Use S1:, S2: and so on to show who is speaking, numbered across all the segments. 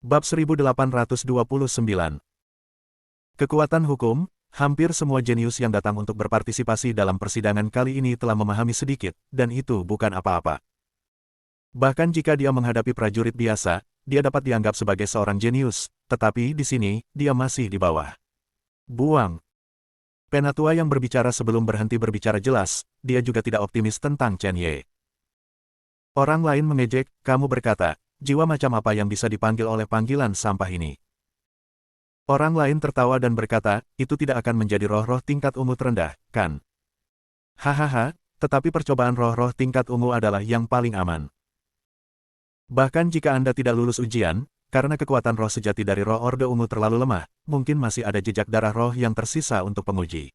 S1: Bab 1829. Kekuatan hukum, hampir semua jenius yang datang untuk berpartisipasi dalam persidangan kali ini telah memahami sedikit, dan itu bukan apa-apa. Bahkan jika dia menghadapi prajurit biasa, dia dapat dianggap sebagai seorang jenius, tetapi di sini, dia masih di bawah. Buang. Penatua yang berbicara sebelum berhenti berbicara jelas, dia juga tidak optimis tentang Chen Ye. Orang lain mengejek, kamu berkata, jiwa macam apa yang bisa dipanggil oleh panggilan sampah ini? Orang lain tertawa dan berkata, itu tidak akan menjadi roh-roh tingkat ungu terendah, kan? Hahaha, tetapi percobaan roh-roh tingkat ungu adalah yang paling aman. Bahkan jika Anda tidak lulus ujian, karena kekuatan roh sejati dari roh Orde Ungu terlalu lemah, mungkin masih ada jejak darah roh yang tersisa untuk penguji.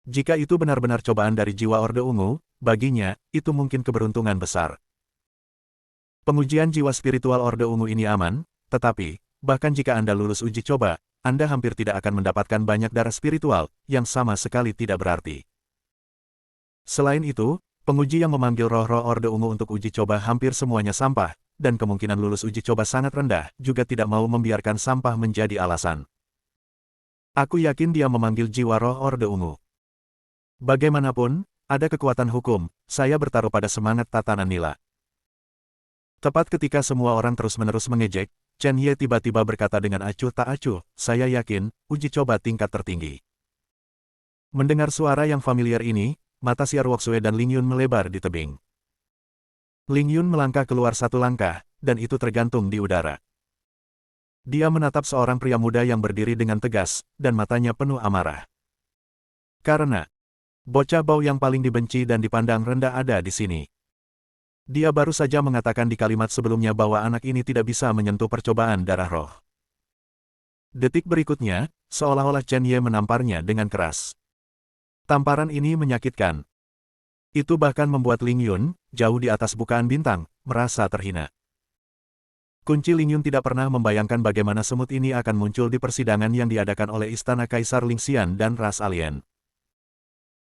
S1: Jika itu benar-benar cobaan dari jiwa Orde Ungu, baginya, itu mungkin keberuntungan besar. Pengujian jiwa spiritual Orde Ungu ini aman, tetapi, bahkan jika Anda lulus uji coba, Anda hampir tidak akan mendapatkan banyak darah spiritual, yang sama sekali tidak berarti. Selain itu, penguji yang memanggil roh-roh Orde Ungu untuk uji coba hampir semuanya sampah, dan kemungkinan lulus uji coba sangat rendah, juga tidak mau membiarkan sampah menjadi alasan. Aku yakin dia memanggil jiwa roh Orde Ungu. Bagaimanapun, ada kekuatan hukum, saya bertaruh pada semangat tatanan nila. Tepat ketika semua orang terus-menerus mengejek, Chen Ye tiba-tiba berkata dengan acuh tak acuh, saya yakin, uji coba tingkat tertinggi. Mendengar suara yang familiar ini, mata Xia Ruoxue dan Ling Yun melebar di tebing. Ling Yun melangkah keluar satu langkah, dan itu tergantung di udara. Dia menatap seorang pria muda yang berdiri dengan tegas, dan matanya penuh amarah. Karena, bocah bau yang paling dibenci dan dipandang rendah ada di sini. Dia baru saja mengatakan di kalimat sebelumnya bahwa anak ini tidak bisa menyentuh percobaan darah roh. Detik berikutnya, seolah-olah Chen Ye menamparnya dengan keras. Tamparan ini menyakitkan. Itu bahkan membuat Ling Yun, jauh di atas bukaan bintang, merasa terhina. Kunci Ling Yun tidak pernah membayangkan bagaimana semut ini akan muncul di persidangan yang diadakan oleh Istana Kaisar Lingxian dan ras alien.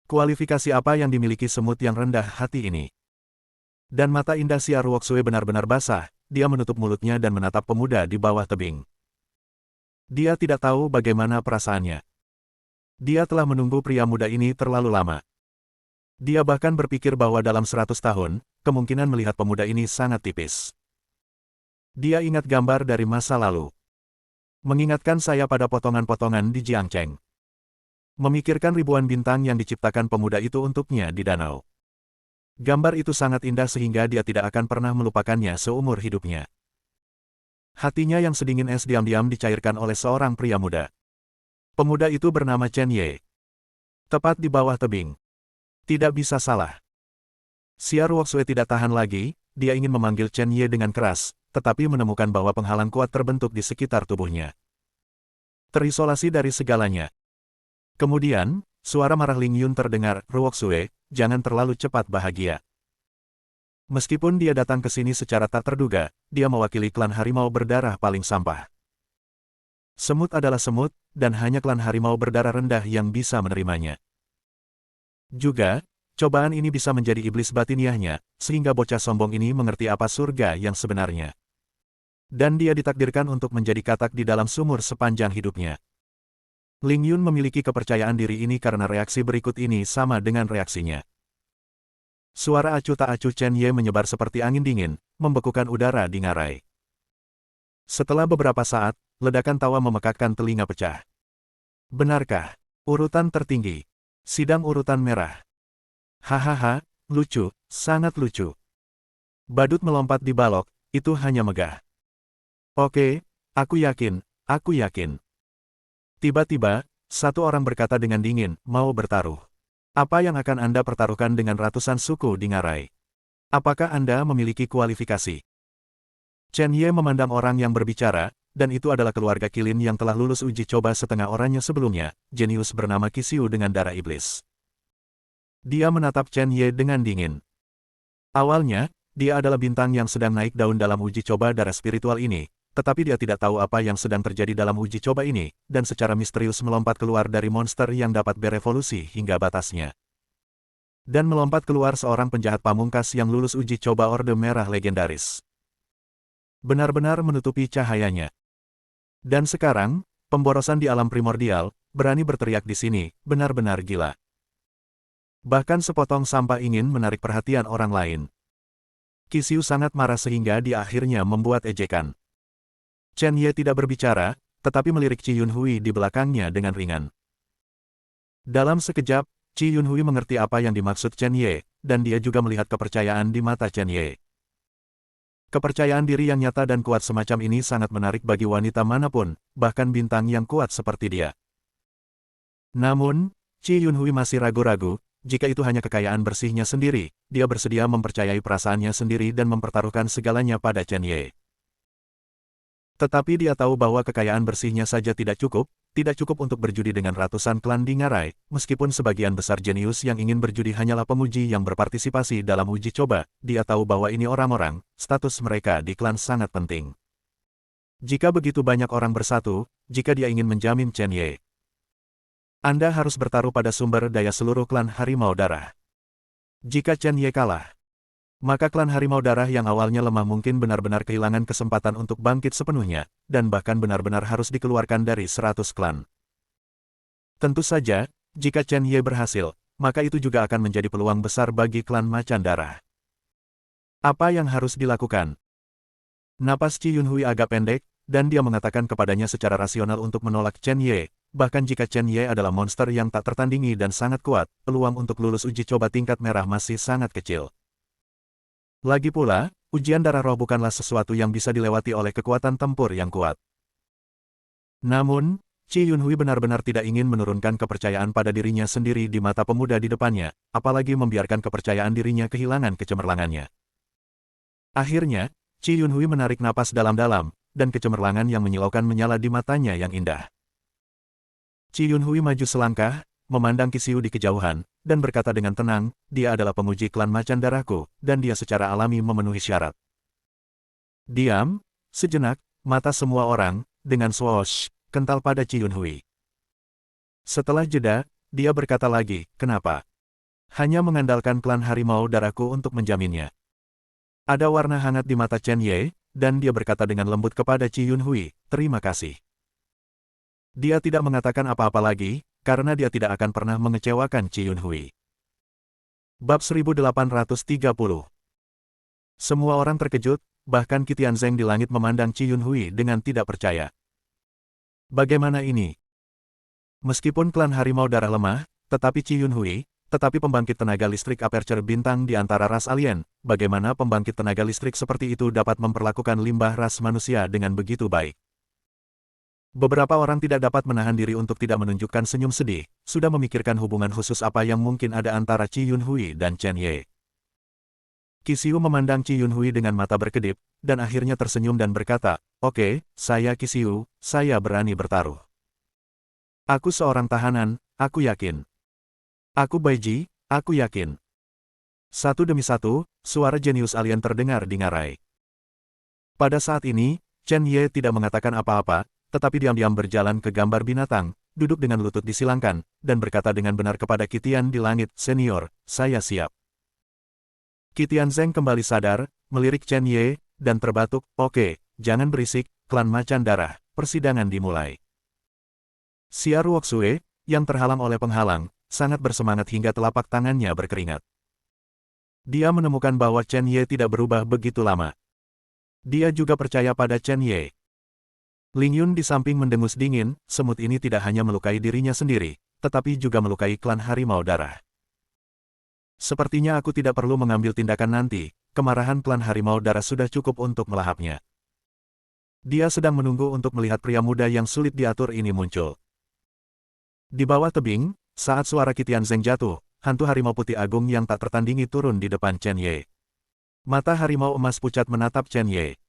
S1: Kualifikasi apa yang dimiliki semut yang rendah hati ini? Dan mata indah Xia Ruoxue benar-benar basah, dia menutup mulutnya dan menatap pemuda di bawah tebing. Dia tidak tahu bagaimana perasaannya. Dia telah menunggu pria muda ini terlalu lama. Dia bahkan berpikir bahwa dalam 100 tahun, kemungkinan melihat pemuda ini sangat tipis. Dia ingat gambar dari masa lalu. Mengingatkan saya pada potongan-potongan di Jiangcheng. Memikirkan ribuan bintang yang diciptakan pemuda itu untuknya di danau. Gambar itu sangat indah sehingga dia tidak akan pernah melupakannya seumur hidupnya. Hatinya yang sedingin es diam-diam dicairkan oleh seorang pria muda. Pemuda itu bernama Chen Ye. Tepat di bawah tebing. Tidak bisa salah. Xia Ruoxue tidak tahan lagi, dia ingin memanggil Chen Ye dengan keras, tetapi menemukan bahwa penghalang kuat terbentuk di sekitar tubuhnya. Terisolasi dari segalanya. Kemudian, suara marah Ling Yun terdengar, Ruoxue, jangan terlalu cepat bahagia. Meskipun dia datang ke sini secara tak terduga, dia mewakili klan harimau berdarah paling sampah. Semut adalah semut, dan hanya klan harimau berdarah rendah yang bisa menerimanya. Juga, cobaan ini bisa menjadi iblis batiniahnya, sehingga bocah sombong ini mengerti apa surga yang sebenarnya. Dan dia ditakdirkan untuk menjadi katak di dalam sumur sepanjang hidupnya. Ling Yun memiliki kepercayaan diri ini karena reaksi berikut ini sama dengan reaksinya. Suara acuh tak acuh Chen Ye menyebar seperti angin dingin, membekukan udara di ngarai. Setelah beberapa saat, ledakan tawa memekakkan telinga pecah. Benarkah? Urutan tertinggi. Sidang urutan merah. Hahaha, lucu, sangat lucu. Badut melompat di balok, itu hanya megah. Oke, aku yakin, aku yakin. Tiba-tiba, satu orang berkata dengan dingin, mau bertaruh. Apa yang akan Anda pertaruhkan dengan ratusan suku di ngarai? Apakah Anda memiliki kualifikasi? Chen Ye memandang orang yang berbicara, dan itu adalah keluarga Qilin yang telah lulus uji coba setengah orangnya sebelumnya, jenius bernama Qixu dengan darah iblis. Dia menatap Chen Ye dengan dingin. Awalnya, dia adalah bintang yang sedang naik daun dalam uji coba darah spiritual ini, tetapi dia tidak tahu apa yang sedang terjadi dalam uji coba ini, dan secara misterius melompat keluar dari monster yang dapat berevolusi hingga batasnya. Dan melompat keluar seorang penjahat pamungkas yang lulus uji coba Orde Merah legendaris. benar-benar menutupi cahayanya. Dan sekarang, pemborosan di alam primordial, berani berteriak di sini, benar-benar gila. Bahkan sepotong sampah ingin menarik perhatian orang lain. Qi sangat marah sehingga dia akhirnya membuat ejekan. Chen Ye tidak berbicara, tetapi melirik Qi Yunhui di belakangnya dengan ringan. Dalam sekejap, Qi Yunhui mengerti apa yang dimaksud Chen Ye, dan dia juga melihat kepercayaan di mata Chen Ye. Kepercayaan diri yang nyata dan kuat semacam ini sangat menarik bagi wanita manapun, bahkan bintang yang kuat seperti dia. Namun, Qi Yunhui masih ragu-ragu, jika itu hanya kekayaan bersihnya sendiri, dia bersedia mempercayai perasaannya sendiri dan mempertaruhkan segalanya pada Chen Ye. Tetapi dia tahu bahwa kekayaan bersihnya saja tidak cukup untuk berjudi dengan ratusan klan di Ngarai, meskipun sebagian besar jenius yang ingin berjudi hanyalah penguji yang berpartisipasi dalam uji coba, dia tahu bahwa ini orang-orang, status mereka di klan sangat penting. Jika begitu banyak orang bersatu, jika dia ingin menjamin Chen Ye, Anda harus bertaruh pada sumber daya seluruh klan Harimau Darah. Jika Chen Ye kalah, maka klan Harimau Darah yang awalnya lemah mungkin benar-benar kehilangan kesempatan untuk bangkit sepenuhnya, dan bahkan benar-benar harus dikeluarkan dari 100 klan. Tentu saja, jika Chen Ye berhasil, maka itu juga akan menjadi peluang besar bagi klan Macan Darah. Apa yang harus dilakukan? Napas Qi Yunhui agak pendek, dan dia mengatakan kepadanya secara rasional untuk menolak Chen Ye. Bahkan jika Chen Ye adalah monster yang tak tertandingi dan sangat kuat, peluang untuk lulus uji coba tingkat merah masih sangat kecil. Lagi pula, ujian darah roh bukanlah sesuatu yang bisa dilewati oleh kekuatan tempur yang kuat. Namun, Qi Yunhui benar-benar tidak ingin menurunkan kepercayaan pada dirinya sendiri di mata pemuda di depannya, apalagi membiarkan kepercayaan dirinya kehilangan kecemerlangannya. Akhirnya, Qi Yunhui menarik napas dalam-dalam, dan kecemerlangan yang menyilaukan menyala di matanya yang indah. Qi Yunhui maju selangkah, memandang Qi di kejauhan, dan berkata dengan tenang, dia adalah penguji klan Macan Darahku, dan dia secara alami memenuhi syarat. Diam, sejenak, mata semua orang, dengan swoosh, kental pada Qi Yunhui. Setelah jeda, dia berkata lagi, kenapa? Hanya mengandalkan klan Harimau Darahku untuk menjaminnya. Ada warna hangat di mata Chen Ye, dan dia berkata dengan lembut kepada Qi Yunhui, terima kasih. Dia tidak mengatakan apa-apa lagi, karena dia tidak akan pernah mengecewakan Qi Yunhui. Bab 1830. Semua orang terkejut, bahkan Qi Tianzeng di langit memandang Qi Yunhui dengan tidak percaya. Bagaimana ini? Meskipun klan Harimau Darah lemah, tetapi Qi Yunhui, tetapi pembangkit tenaga listrik aperture bintang di antara ras alien, bagaimana pembangkit tenaga listrik seperti itu dapat memperlakukan limbah ras manusia dengan begitu baik? Beberapa orang tidak dapat menahan diri untuk tidak menunjukkan senyum sedih, sudah memikirkan hubungan khusus apa yang mungkin ada antara Qi Yunhui dan Chen Ye. Qi Xiu memandang Qi Yunhui dengan mata berkedip, dan akhirnya tersenyum dan berkata, oke, saya Qi Xiu, saya berani bertaruh. Aku seorang tahanan, aku yakin. Aku Baiji, aku yakin. Satu demi satu, suara jenius alien terdengar di Ngarai. Pada saat ini, Chen Ye tidak mengatakan apa-apa, tetapi diam-diam berjalan ke gambar binatang, duduk dengan lutut disilangkan, dan berkata dengan benar kepada Qi Tian di langit, senior, saya siap. Qi Tianzeng kembali sadar, melirik Chen Ye, dan terbatuk, oke, jangan berisik, klan Macan Darah, persidangan dimulai. Xia Ruoxue, yang terhalang oleh penghalang, sangat bersemangat hingga telapak tangannya berkeringat. Dia menemukan bahwa Chen Ye tidak berubah begitu lama. Dia juga percaya pada Chen Ye. Ling Yun di samping mendengus dingin, semut ini tidak hanya melukai dirinya sendiri, tetapi juga melukai klan Harimau Darah. Sepertinya aku tidak perlu mengambil tindakan nanti, kemarahan klan Harimau Darah sudah cukup untuk melahapnya. Dia sedang menunggu untuk melihat pria muda yang sulit diatur ini muncul. Di bawah tebing, saat suara Qi Tianzeng jatuh, hantu harimau putih agung yang tak tertandingi turun di depan Chen Ye. Mata harimau emas pucat menatap Chen Ye.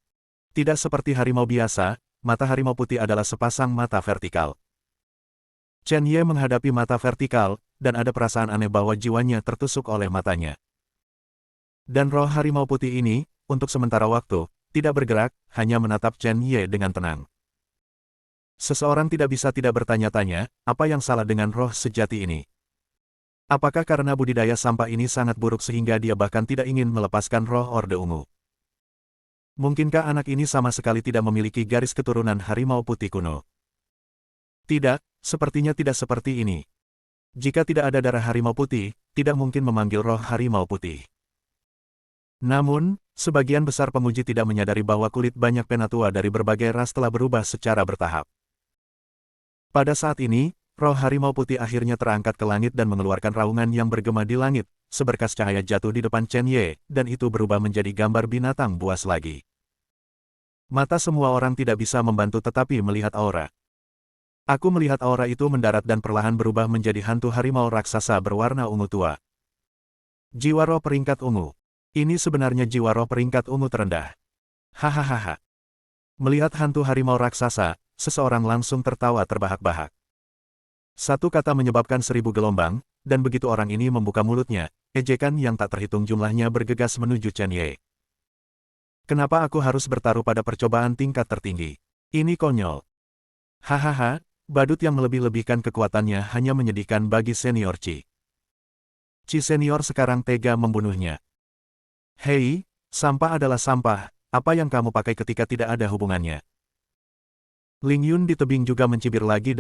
S1: Tidak seperti harimau biasa, mata harimau putih adalah sepasang mata vertikal. Chen Ye menghadapi mata vertikal, dan ada perasaan aneh bahwa jiwanya tertusuk oleh matanya. Dan roh harimau putih ini, untuk sementara waktu, tidak bergerak, hanya menatap Chen Ye dengan tenang. Seseorang tidak bisa tidak bertanya-tanya, apa yang salah dengan roh sejati ini? Apakah karena budidaya sampah ini sangat buruk sehingga dia bahkan tidak ingin melepaskan roh Orde Ungu? Mungkinkah anak ini sama sekali tidak memiliki garis keturunan harimau putih kuno? Tidak, sepertinya tidak seperti ini. Jika tidak ada darah harimau putih, tidak mungkin memanggil roh harimau putih. Namun, sebagian besar pemuji tidak menyadari bahwa kulit banyak penatua dari berbagai ras telah berubah secara bertahap. Pada saat ini, roh harimau putih akhirnya terangkat ke langit dan mengeluarkan raungan yang bergema di langit, seberkas cahaya jatuh di depan Chen Ye, dan itu berubah menjadi gambar binatang buas lagi. Mata semua orang tidak bisa membantu tetapi melihat aura. Aku melihat aura itu mendarat dan perlahan berubah menjadi hantu harimau raksasa berwarna ungu tua. Jiwa roh peringkat ungu. Ini sebenarnya jiwa roh peringkat ungu terendah. Hahaha. Melihat hantu harimau raksasa, seseorang langsung tertawa terbahak-bahak. Satu kata menyebabkan 1000 gelombang, dan begitu orang ini membuka mulutnya, ejekan yang tak terhitung jumlahnya bergegas menuju Chen Ye. Kenapa aku harus bertaruh pada percobaan tingkat tertinggi? Ini konyol. Hahaha, badut yang melebih-lebihkan kekuatannya hanya menyedihkan bagi senior Qi. Qi senior sekarang tega membunuhnya. Hei, sampah adalah sampah, apa yang kamu pakai ketika tidak ada hubungannya? Ling Yun di tebing juga mencibir lagi,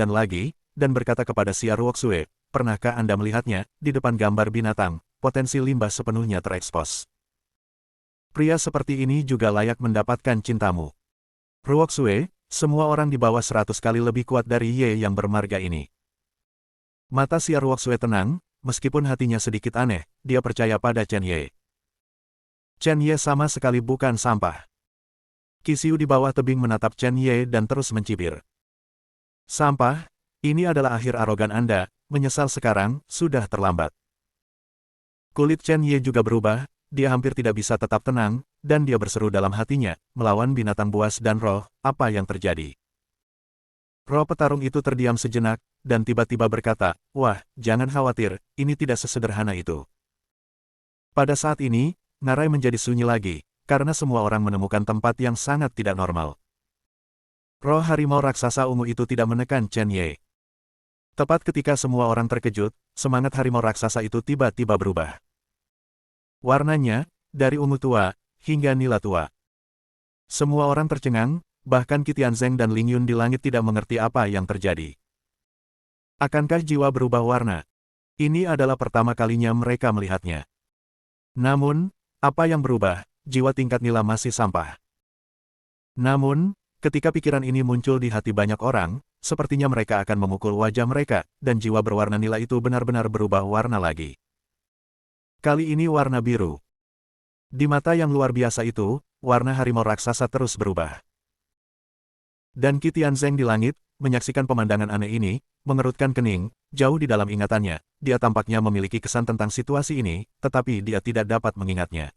S1: dan berkata kepada Xia Ruoxue, pernahkah Anda melihatnya, di depan gambar binatang, potensi limbah sepenuhnya terekspos. Pria seperti ini juga layak mendapatkan cintamu. Ruoxue, semua orang di bawah 100 kali lebih kuat dari Ye yang bermarga ini. Mata Xia Ruoxue tenang, meskipun hatinya sedikit aneh, dia percaya pada Chen Ye. Chen Ye sama sekali bukan sampah. Qi di bawah tebing menatap Chen Ye dan terus mencibir. Sampah, ini adalah akhir arogan Anda, menyesal sekarang, sudah terlambat. Kulit Chen Ye juga berubah, dia hampir tidak bisa tetap tenang, dan dia berseru dalam hatinya, melawan binatang buas dan roh, apa yang terjadi? Roh petarung itu terdiam sejenak, dan tiba-tiba berkata, wah, jangan khawatir, ini tidak sesederhana itu. Pada saat ini, ngarai menjadi sunyi lagi, karena semua orang menemukan tempat yang sangat tidak normal. Roh harimau raksasa ungu itu tidak menekan Chen Ye. Tepat ketika semua orang terkejut, semangat harimau raksasa itu tiba-tiba berubah. Warnanya, dari ungu tua, hingga nila tua. Semua orang tercengang, bahkan Qi Tianzeng dan Ling Yun di langit tidak mengerti apa yang terjadi. Akankah jiwa berubah warna? Ini adalah pertama kalinya mereka melihatnya. Namun, apa yang berubah? Jiwa tingkat nila masih sampah. Namun, ketika pikiran ini muncul di hati banyak orang, sepertinya mereka akan memukul wajah mereka, dan jiwa berwarna nila itu benar-benar berubah warna lagi. Kali ini warna biru. Di mata yang luar biasa itu, warna harimau raksasa terus berubah. Dan Qi Tianzeng di langit, menyaksikan pemandangan aneh ini, mengerutkan kening, jauh di dalam ingatannya, dia tampaknya memiliki kesan tentang situasi ini, tetapi dia tidak dapat mengingatnya.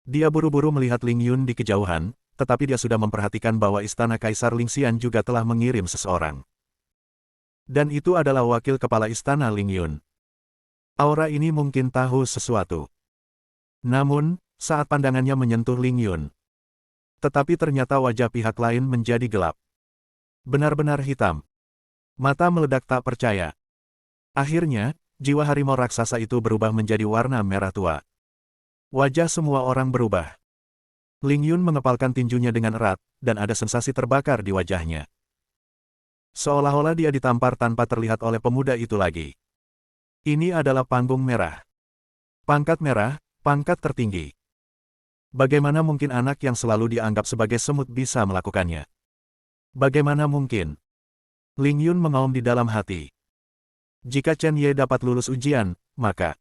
S1: Dia buru-buru melihat Ling Yun di kejauhan, tetapi dia sudah memperhatikan bahwa istana Kaisar Lingxian juga telah mengirim seseorang. Dan itu adalah wakil kepala istana Ling Yun. Aura ini mungkin tahu sesuatu. Namun, saat pandangannya menyentuh Ling Yun, tetapi ternyata wajah pihak lain menjadi gelap. Benar-benar hitam. Mata meledak tak percaya. Akhirnya, jiwa harimau raksasa itu berubah menjadi warna merah tua. Wajah semua orang berubah. Ling Yun mengepalkan tinjunya dengan erat, dan ada sensasi terbakar di wajahnya. Seolah-olah dia ditampar tanpa terlihat oleh pemuda itu lagi. Ini adalah panggung merah. Pangkat merah, pangkat tertinggi. Bagaimana mungkin anak yang selalu dianggap sebagai semut bisa melakukannya? Bagaimana mungkin? Ling Yun mengaum di dalam hati. Jika Chen Ye dapat lulus ujian, maka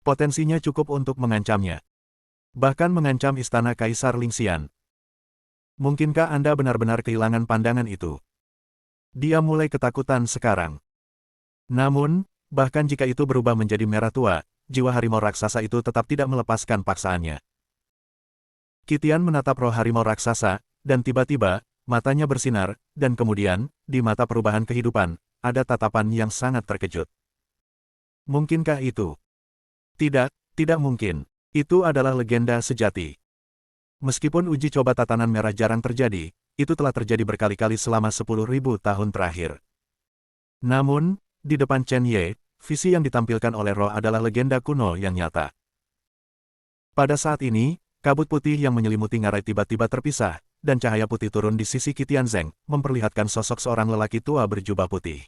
S1: potensinya cukup untuk mengancamnya. Bahkan mengancam istana Kaisar Lingxian. Mungkinkah Anda benar-benar kehilangan pandangan itu? Dia mulai ketakutan sekarang. Namun, bahkan jika itu berubah menjadi merah tua, jiwa harimau raksasa itu tetap tidak melepaskan paksaannya. Qi Tian menatap roh harimau raksasa, dan tiba-tiba, matanya bersinar, dan kemudian, di mata perubahan kehidupan, ada tatapan yang sangat terkejut. Mungkinkah itu? Tidak, tidak mungkin. Itu adalah legenda sejati. Meskipun uji coba tatanan merah jarang terjadi, itu telah terjadi berkali-kali selama 10.000 tahun terakhir. Namun, di depan Chen Ye, visi yang ditampilkan oleh roh adalah legenda kuno yang nyata. Pada saat ini, Kabut putih yang menyelimuti ngarai tiba-tiba terpisah, dan cahaya putih turun di sisi Qitian Zheng, memperlihatkan sosok seorang lelaki tua berjubah putih.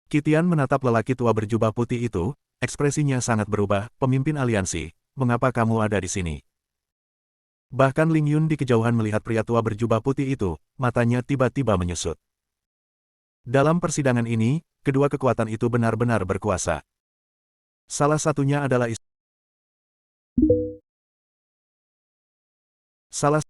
S1: Qitian menatap lelaki tua berjubah putih itu, ekspresinya sangat berubah. Pemimpin aliansi, mengapa kamu ada di sini? Bahkan Ling Yun di kejauhan melihat pria tua berjubah putih itu, matanya tiba-tiba menyusut. Dalam persidangan ini, kedua kekuatan itu benar-benar berkuasa. Salah satunya adalah Salah